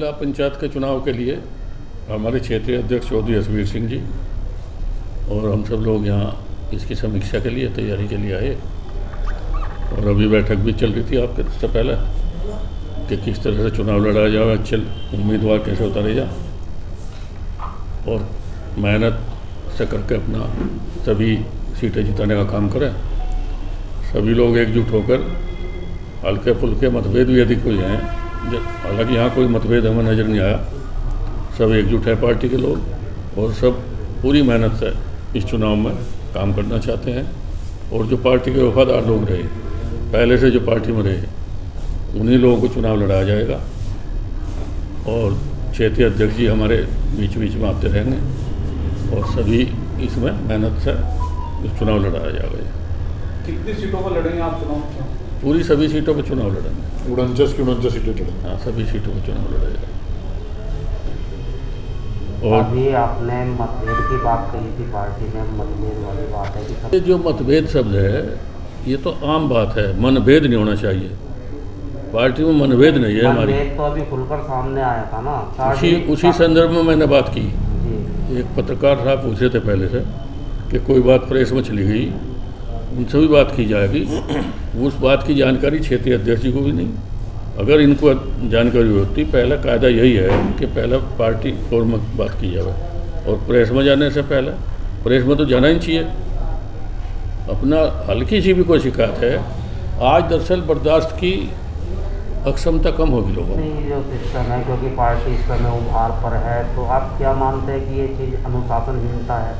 जिला पंचायत के चुनाव के लिए हमारे क्षेत्रीय अध्यक्ष चौधरी हसबीर सिंह जी और हम सब लोग यहाँ इसकी समीक्षा के लिए तैयारी के लिए आए। और अभी बैठक भी चल रही थी आपके से पहले कि किस तरह से चुनाव लड़ा जाए, अच्छे उम्मीदवार कैसे उतारे जाए और मेहनत से करके अपना सभी सीटें जिताने का काम करें। सभी लोग एकजुट होकर, हल्के फुल्के मतभेद भी अधिक हुए हैं, हालांकि यहाँ कोई मतभेद हमें नज़र नहीं आया। सब एकजुट है पार्टी के लोग और सब पूरी मेहनत से इस चुनाव में काम करना चाहते हैं। और जो पार्टी के वफादार लोग रहे, पहले से जो पार्टी में रहे, उन्हीं लोगों को चुनाव लड़ाया जाएगा। और क्षेत्रीय अध्यक्ष जी हमारे बीच बीच में आते रहेंगे और सभी इसमें मेहनत से चुनाव लड़ाया जाएगा। कितनी सीटों पर लड़ेंगे आप चुनाव? पूरी सभी सीटों पर चुनाव लड़ेंगे। 49 की 49 सीटें लड़ेंगे। हाँ, सभी सीटों पर चुनाव लड़ेगा। और अभी आपने मतभेद की बात कही थी, पार्टी में मतभेद वाली बात है कि ये जो मतभेद शब्द है ये तो आम बात है, मनभेद नहीं होना चाहिए। पार्टी में मनभेद नहीं है हमारी। तो अभी खुलकर सामने आया था ना, उसी संदर्भ में मैंने बात की। एक पत्रकार साहब पूछ रहे थे पहले से कि कोई बात प्रेस में चली गई, उनसे भी बात की जाएगी। उस बात की जानकारी क्षेत्रीय अध्यक्ष जी को भी नहीं। अगर इनको जानकारी होती, पहला कायदा यही है कि पहला पार्टी फोरम में बात की जाए और प्रेस में जाने से पहले प्रेस में तो जाना ही चाहिए। अपना हल्की सी भी कोई शिकायत है, आज दरअसल बर्दाश्त की अक्षमता कम होगी लोगों में। जो सिस्टम है, क्योंकि पार्टी इस समय उभार पर है, तो आप क्या मानते हैं कि ये चीज़ अनुशासनहीनता है?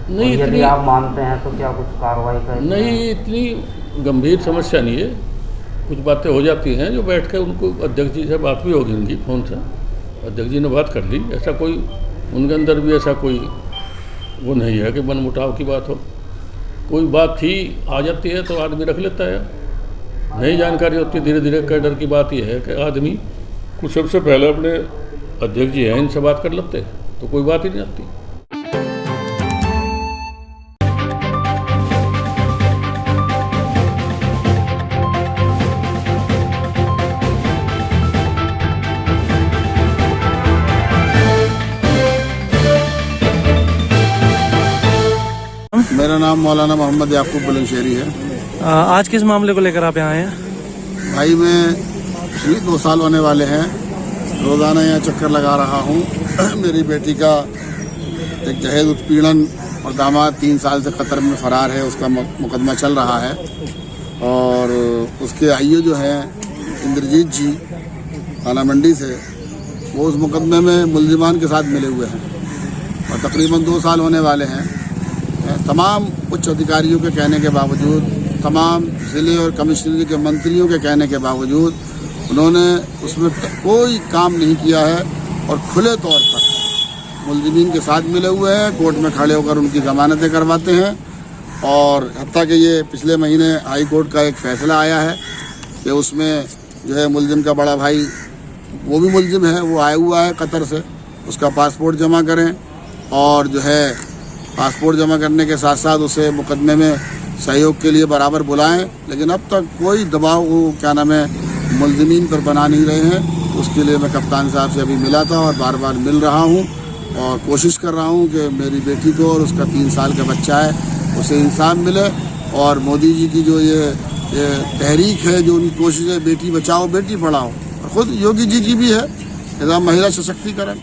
नहीं, यदि आप मानते हैं तो क्या कुछ कार्रवाई करें? नहीं, इतनी गंभीर समस्या नहीं है। कुछ बातें हो जाती हैं जो बैठ कर उनको अध्यक्ष जी से बात भी होगी उनकी फ़ोन से, अध्यक्ष जी ने बात कर ली। ऐसा कोई उनके अंदर भी ऐसा कोई वो नहीं है कि मनमुटाव की बात हो। कोई बात थी आ जाती है तो आदमी रख लेता है, नई जानकारी होती है धीरे धीरे। कैडर की बात यह है कि आदमी कुछ सबसे पहले अपने अध्यक्ष जी हैं इनसे बात कर लेते तो कोई बात ही नहीं आती। मेरा नाम मौलाना मोहम्मद याकूब बुलंदशहरी है। आज किस मामले को लेकर आप यहाँ आए हैं? भाई मैं पिछले 2 साल होने वाले हैं, रोज़ाना यहाँ चक्कर लगा रहा हूँ। मेरी बेटी का एक दहेज उत्पीड़न और दामाद 3 साल से कतर में फ़रार है, उसका मुकदमा चल रहा है। और उसके आईओ जो हैं इंद्रजीत जी थाना मंडी से, वो उस मुकदमे में मुल्जिमान के साथ मिले हुए हैं और तकरीबन 2 साल होने वाले हैं। तमाम उच्च अधिकारियों के कहने के बावजूद, तमाम ज़िले और कमिश्नरी के मंत्रियों के कहने के बावजूद उन्होंने उसमें कोई काम नहीं किया है और खुले तौर पर मुल्जिमीन के साथ मिले हुए हैं, कोर्ट में खड़े होकर उनकी ज़मानतें करवाते हैं। और हत्ता कि ये पिछले महीने हाई कोर्ट का एक फ़ैसला आया है कि उसमें जो है मुल्जिम का बड़ा भाई, वो भी मुल्जिम है, वो आया हुआ है कतर से, उसका पासपोर्ट जमा करें और जो है पासपोर्ट जमा करने के साथ साथ उसे मुकदमे में सहयोग के लिए बराबर बुलाएं। लेकिन अब तक कोई दबाव वो क्या नाम है मुल्जिमीन पर बना नहीं रहे हैं। उसके लिए मैं कप्तान साहब से अभी मिला था और बार बार मिल रहा हूँ और कोशिश कर रहा हूँ कि मेरी बेटी को और उसका 3 साल का बच्चा है उसे इंसाफ मिले। और मोदी जी की जो ये तहरीक है, जो उनकी कोशिश है बेटी बचाओ बेटी पढ़ाओ, खुद योगी जी की भी है, निज़ाम महिला सशक्तिकरण।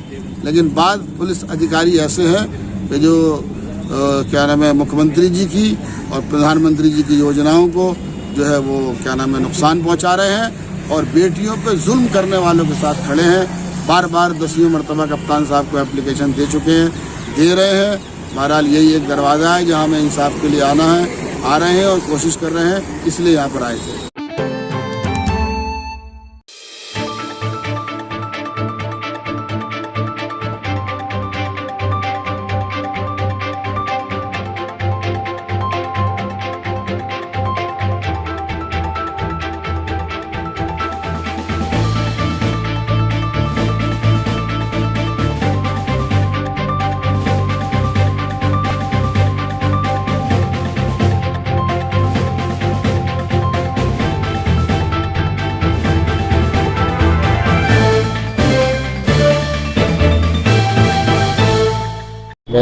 लेकिन बाद पुलिस अधिकारी ऐसे हैं कि जो क्या नाम है मुख्यमंत्री जी की और प्रधानमंत्री जी की योजनाओं को जो है वो क्या नाम है नुकसान पहुंचा रहे हैं और बेटियों पे जुल्म करने वालों के साथ खड़े हैं। बार बार 10वीं मरतबा कप्तान साहब को एप्लीकेशन दे चुके हैं, दे रहे हैं। बहरहाल यही एक दरवाज़ा है जहां हमें इंसाफ के लिए आना है, आ रहे हैं और कोशिश कर रहे हैं, इसलिए यहाँ पर आए थे।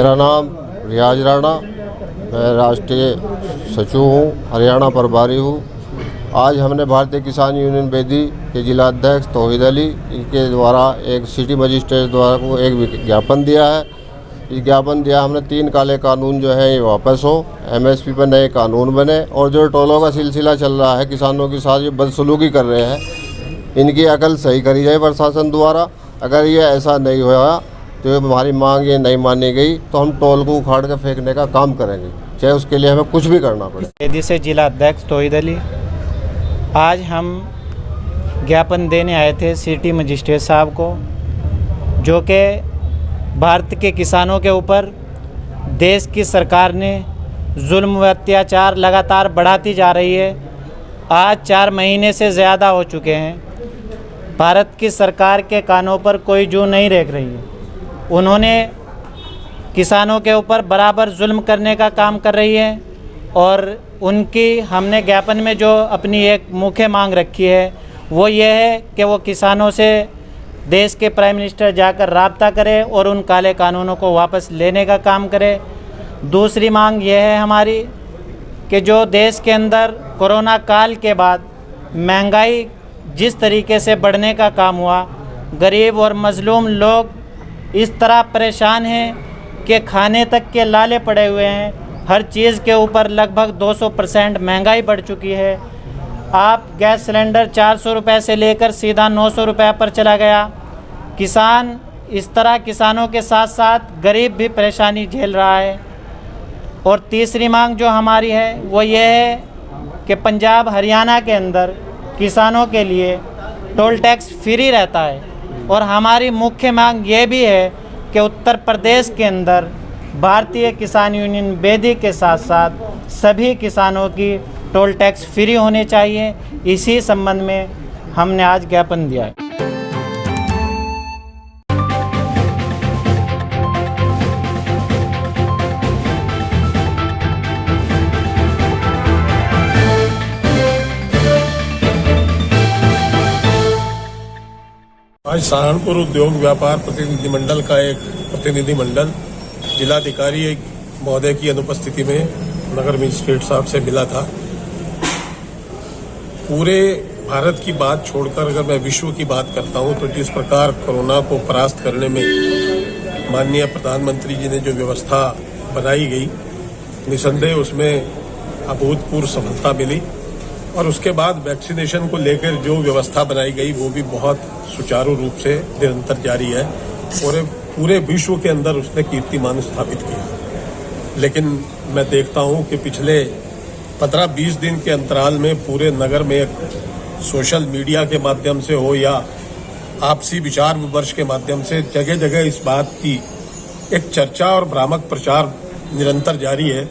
मेरा नाम रियाज राणा, मैं राष्ट्रीय सचिव हूँ, हरियाणा प्रभारी हूँ। आज हमने भारतीय किसान यूनियन बेदी के जिला अध्यक्ष तौहीद अली इनके द्वारा एक सिटी मजिस्ट्रेट द्वारा को एक ज्ञापन दिया है। ये ज्ञापन दिया हमने 3 काले कानून जो है ये वापस हो, MSP पर नए कानून बने और जो टोलों का सिलसिला चल रहा है किसानों के साथ जो बदसलूकी कर रहे हैं, इनकी अकल सही करी जाए प्रशासन द्वारा। अगर ये ऐसा नहीं हुआ तो हमारी मांग ये नहीं मानी गई तो हम टोल को उखाड़ कर फेंकने का काम करेंगे, चाहे उसके लिए हमें कुछ भी करना पड़े। बेदी से जिला अध्यक्ष तौहीद अली। आज हम ज्ञापन देने आए थे सिटी मजिस्ट्रेट साहब को, जो कि भारत के किसानों के ऊपर देश की सरकार ने जुल्म व अत्याचार लगातार बढ़ाती जा रही है। आज 4 महीने से ज़्यादा हो चुके हैं। भारत की सरकार के कानों पर कोई जू नहीं रेख रही है। उन्होंने किसानों के ऊपर बराबर जुल्म करने का काम कर रही है और उनकी हमने ज्ञापन में जो अपनी एक मुख्य मांग रखी है वो ये है कि वो किसानों से देश के प्राइम मिनिस्टर जाकर राब्ता करे और उन काले कानूनों को वापस लेने का काम करे। दूसरी मांग ये है हमारी कि जो देश के अंदर कोरोना काल के बाद महंगाई जिस तरीके से बढ़ने का काम हुआ, गरीब और मजलूम लोग इस तरह परेशान हैं कि खाने तक के लाले पड़े हुए हैं। हर चीज़ के ऊपर लगभग 200% महंगाई बढ़ चुकी है। आप गैस सिलेंडर 400 रुपये से लेकर सीधा 900 रुपये पर चला गया। किसान इस तरह किसानों के साथ साथ गरीब भी परेशानी झेल रहा है। और तीसरी मांग जो हमारी है वो ये है कि पंजाब हरियाणा के अंदर किसानों के लिए टोल टैक्स फ्री रहता है। और हमारी मुख्य मांग ये भी है कि उत्तर प्रदेश के अंदर भारतीय किसान यूनियन बेदी के साथ साथ सभी किसानों की टोल टैक्स फ्री होने चाहिए। इसी संबंध में हमने आज ज्ञापन दिया है। आज सहारनपुर उद्योग व्यापार प्रतिनिधि मंडल का एक प्रतिनिधि मंडल जिलाधिकारी महोदय की अनुपस्थिति में नगर मजिस्ट्रेट साहब से मिला था। पूरे भारत की बात छोड़कर अगर मैं विश्व की बात करता हूं तो जिस प्रकार कोरोना को परास्त करने में माननीय प्रधानमंत्री जी ने जो व्यवस्था बनाई गई, निसंदेह उसमें अभूतपूर्व सफलता मिली। और उसके बाद वैक्सीनेशन को लेकर जो व्यवस्था बनाई गई वो भी बहुत सुचारू रूप से निरंतर जारी है और पूरे विश्व के अंदर उसने कीर्तिमान स्थापित किया। लेकिन मैं देखता हूं कि पिछले 15-20 दिन के अंतराल में पूरे नगर में सोशल मीडिया के माध्यम से हो या आपसी विचार विमर्श के माध्यम से जगह जगह इस बात की एक चर्चा और भ्रामक प्रचार निरंतर जारी है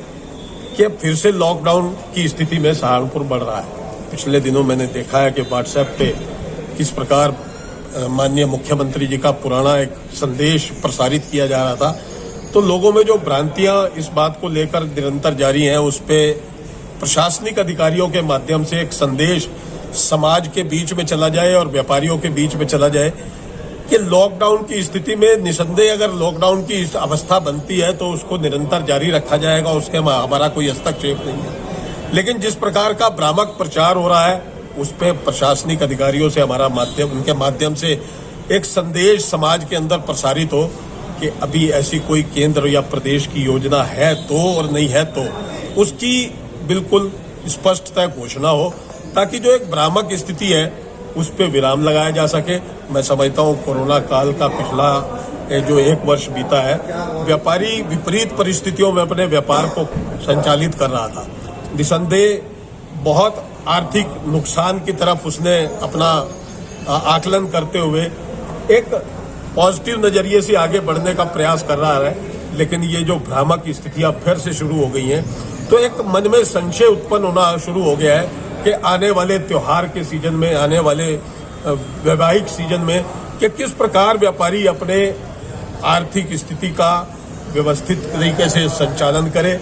कि फिर से लॉकडाउन की स्थिति में सहारनपुर बढ़ रहा है। पिछले दिनों मैंने देखा है कि व्हाट्सएप पे किस प्रकार माननीय मुख्यमंत्री जी का पुराना एक संदेश प्रसारित किया जा रहा था। तो लोगों में जो भ्रांतियां इस बात को लेकर निरंतर जारी हैं, उस पे प्रशासनिक अधिकारियों के माध्यम से एक संदेश समाज के बीच में चला जाए और व्यापारियों के बीच में चला जाए कि लॉकडाउन की स्थिति में निसंदेह अगर लॉकडाउन की अवस्था बनती है तो उसको निरंतर जारी रखा जाएगा, उसके हमारा कोई हस्तक्षेप नहीं है। लेकिन जिस प्रकार का भ्रामक प्रचार हो रहा है उस पर प्रशासनिक अधिकारियों से उनके माध्यम से एक संदेश समाज के अंदर प्रसारित हो कि अभी ऐसी कोई केंद्र या प्रदेश की योजना है तो और नहीं है तो उसकी बिल्कुल स्पष्टतः घोषणा हो, ताकि जो एक भ्रामक स्थिति है उस पर विराम लगाया जा सके। मैं समझता हूँ कोरोना काल का पिछला जो 1 वर्ष बीता है, व्यापारी विपरीत परिस्थितियों में अपने व्यापार को संचालित कर रहा था। निसंदेह बहुत आर्थिक नुकसान की तरफ उसने अपना आकलन करते हुए एक पॉजिटिव नजरिए से आगे बढ़ने का प्रयास कर रहा है। लेकिन ये जो भ्रामक स्थितियां फिर से शुरू हो गई हैं तो एक मन में संशय उत्पन्न होना शुरू हो गया है कि आने वाले त्योहार के सीजन में, आने वाले वैवाहिक सीजन में कि किस प्रकार व्यापारी अपने आर्थिक स्थिति का व्यवस्थित तरीके से संचालन करे,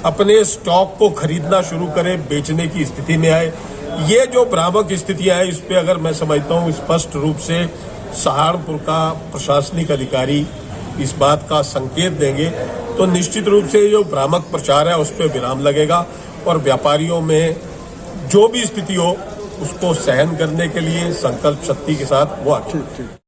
अपने स्टॉक को खरीदना शुरू करे, बेचने की स्थिति में आए। ये जो भ्रामक स्थितियां हैं इस पे अगर मैं समझता हूँ स्पष्ट रूप से सहारनपुर का प्रशासनिक अधिकारी इस बात का संकेत देंगे तो निश्चित रूप से जो भ्रामक प्रचार है उस पर विराम लगेगा और व्यापारियों में जो भी स्थिति हो उसको सहन करने के लिए संकल्प शक्ति के साथ वो आगे